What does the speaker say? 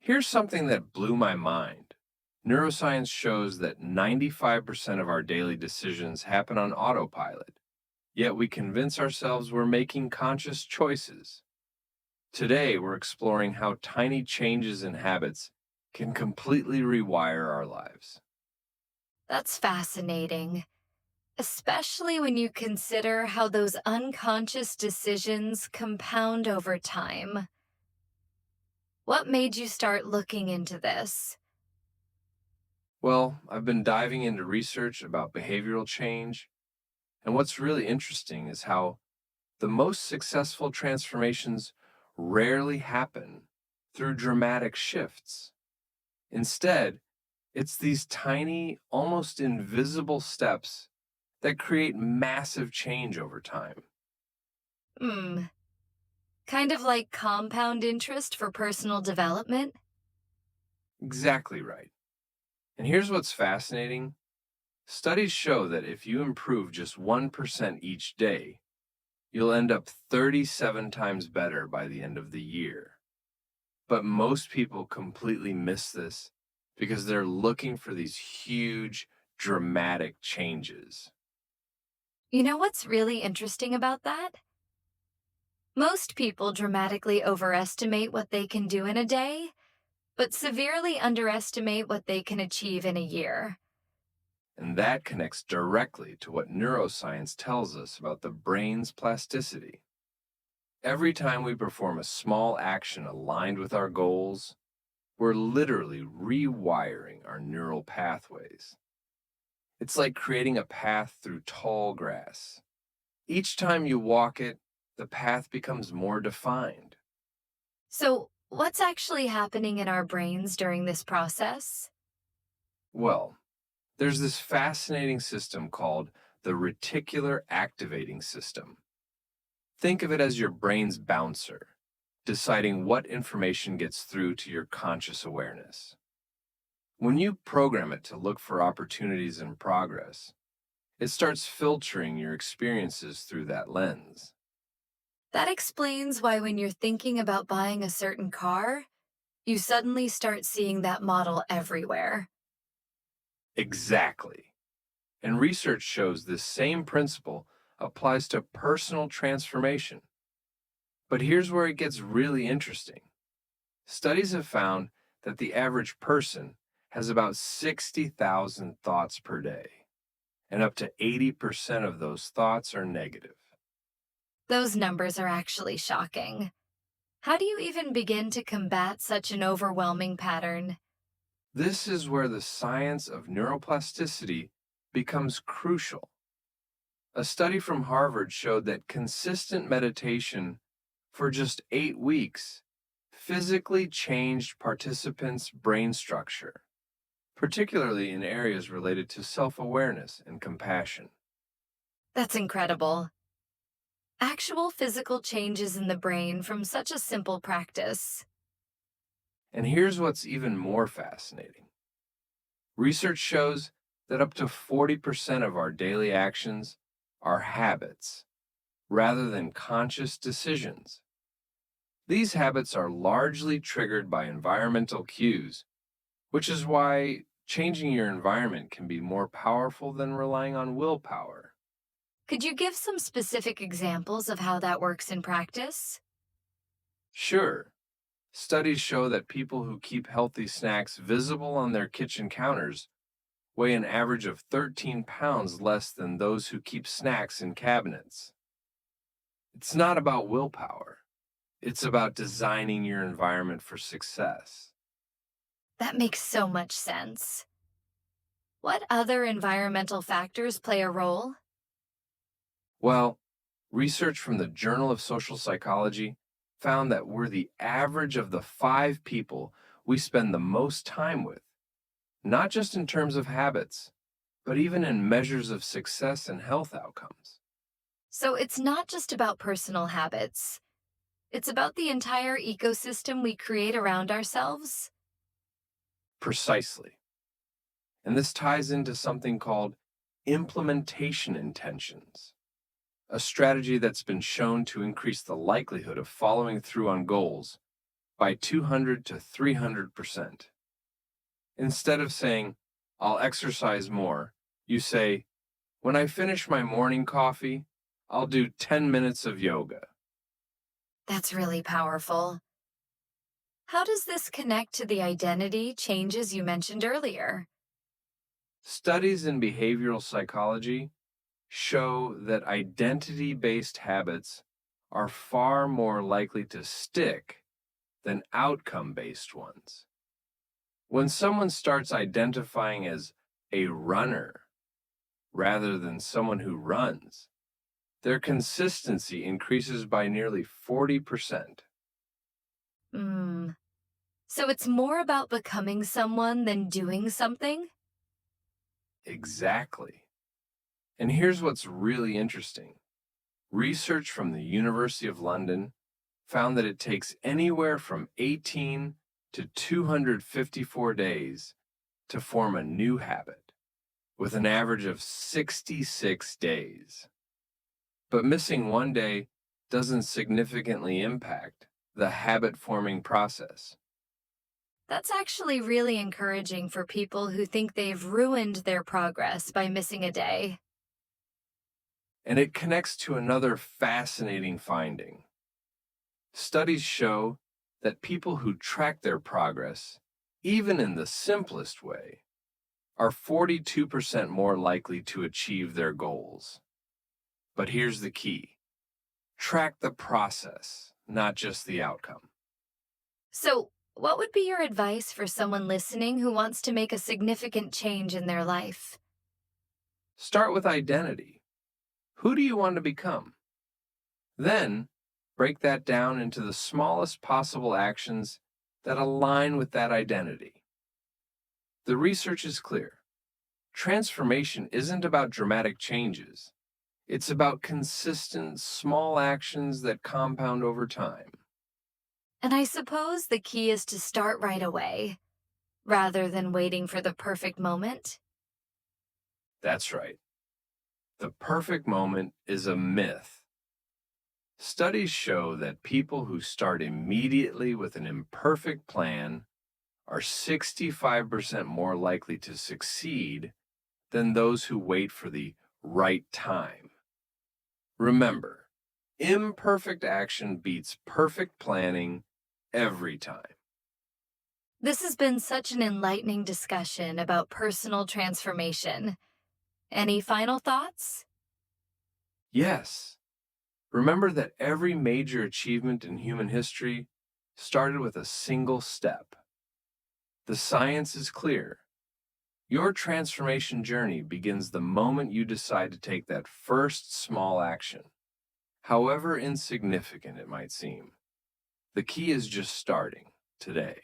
Here's something that blew my mind. Neuroscience shows that 95% of our daily decisions happen on autopilot, yet we convince ourselves we're making conscious choices. Today, we're exploring how tiny changes in habits can completely rewire our lives. That's fascinating, especially when you consider how those unconscious decisions compound over time. What made you start looking into this? Well, I've been diving into research about behavioral change, and what's really interesting is how the most successful transformations rarely happen through dramatic shifts. Instead, it's these tiny, almost invisible steps that create massive change over time. Hmm, kind of like compound interest for personal development? Exactly right. And here's what's fascinating. Studies show that if you improve just 1% each day, you'll end up 37 times better by the end of the year. But most people completely miss this because they're looking for these huge, dramatic changes. You know what's really interesting about that? Most people dramatically overestimate what they can do in a day, but severely underestimate what they can achieve in a year. And that connects directly to what neuroscience tells us about the brain's plasticity. Every time we perform a small action aligned with our goals, we're literally rewiring our neural pathways. It's like creating a path through tall grass. Each time you walk it, the path becomes more defined. So, what's actually happening in our brains during this process? Well, there's this fascinating system called the reticular activating system. Think of it as your brain's bouncer, deciding what information gets through to your conscious awareness. When you program it to look for opportunities in progress, it starts filtering your experiences through that lens. That explains why, when you're thinking about buying a certain car, you suddenly start seeing that model everywhere. Exactly. And research shows this same principle applies to personal transformation. But here's where it gets really interesting. Studies have found that the average person has about 60,000 thoughts per day, and up to 80% of those thoughts are negative. Those numbers are actually shocking. How do you even begin to combat such an overwhelming pattern? This is where the science of neuroplasticity becomes crucial. A study from Harvard showed that consistent meditation for just 8 weeks physically changed participants' brain structure, particularly in areas related to self awareness and compassion. That's incredible. Actual physical changes in the brain from such a simple practice. And here's what's even more fascinating. Research shows that up to 40% of our daily actions are habits rather than conscious decisions. These habits are largely triggered by environmental cues, which is why changing your environment can be more powerful than relying on willpower. Could you give some specific examples of how that works in practice? Sure, studies show that people who keep healthy snacks visible on their kitchen counters weigh an average of 13 pounds less than those who keep snacks in cabinets. It's not about willpower, it's about designing your environment for success. That makes so much sense. What other environmental factors play a role? Well, research from the Journal of Social Psychology found that we're the average of the 5 people we spend the most time with, not just in terms of habits, but even in measures of success and health outcomes. So it's not just about personal habits, it's about the entire ecosystem we create around ourselves. Precisely. And this ties into something called implementation intentions, a strategy that's been shown to increase the likelihood of following through on goals by 200 to 300%. Instead of saying, I'll exercise more, you say, when I finish my morning coffee, I'll do 10 minutes of yoga. That's really powerful. How does this connect to the identity changes you mentioned earlier? Studies in behavioral psychology show that identity-based habits are far more likely to stick than outcome-based ones. When someone starts identifying as a runner rather than someone who runs, their consistency increases by nearly 40%. Hmm. So it's more about becoming someone than doing something? Exactly. And here's what's really interesting. Research from the University of London found that it takes anywhere from 18 to 254 days to form a new habit, with an average of 66 days. But missing one day doesn't significantly impact the habit-forming process. That's actually really encouraging for people who think they've ruined their progress by missing a day. And it connects to another fascinating finding. Studies show that people who track their progress, even in the simplest way, are 42% more likely to achieve their goals. But here's the key. Track the process, not just the outcome. So, what would be your advice for someone listening who wants to make a significant change in their life? Start with identity. Who do you want to become? Then, break that down into the smallest possible actions that align with that identity. The research is clear. Transformation isn't about dramatic changes. It's about consistent, small actions that compound over time. And I suppose the key is to start right away, rather than waiting for the perfect moment. That's right. The perfect moment is a myth. Studies show that people who start immediately with an imperfect plan are 65% more likely to succeed than those who wait for the right time. Remember, imperfect action beats perfect planning every time. This has been such an enlightening discussion about personal transformation. Any final thoughts? Yes, remember that every major achievement in human history started with a single step. The science is clear. Your transformation journey begins the moment you decide to take that first small action, however insignificant it might seem. The key is just starting today.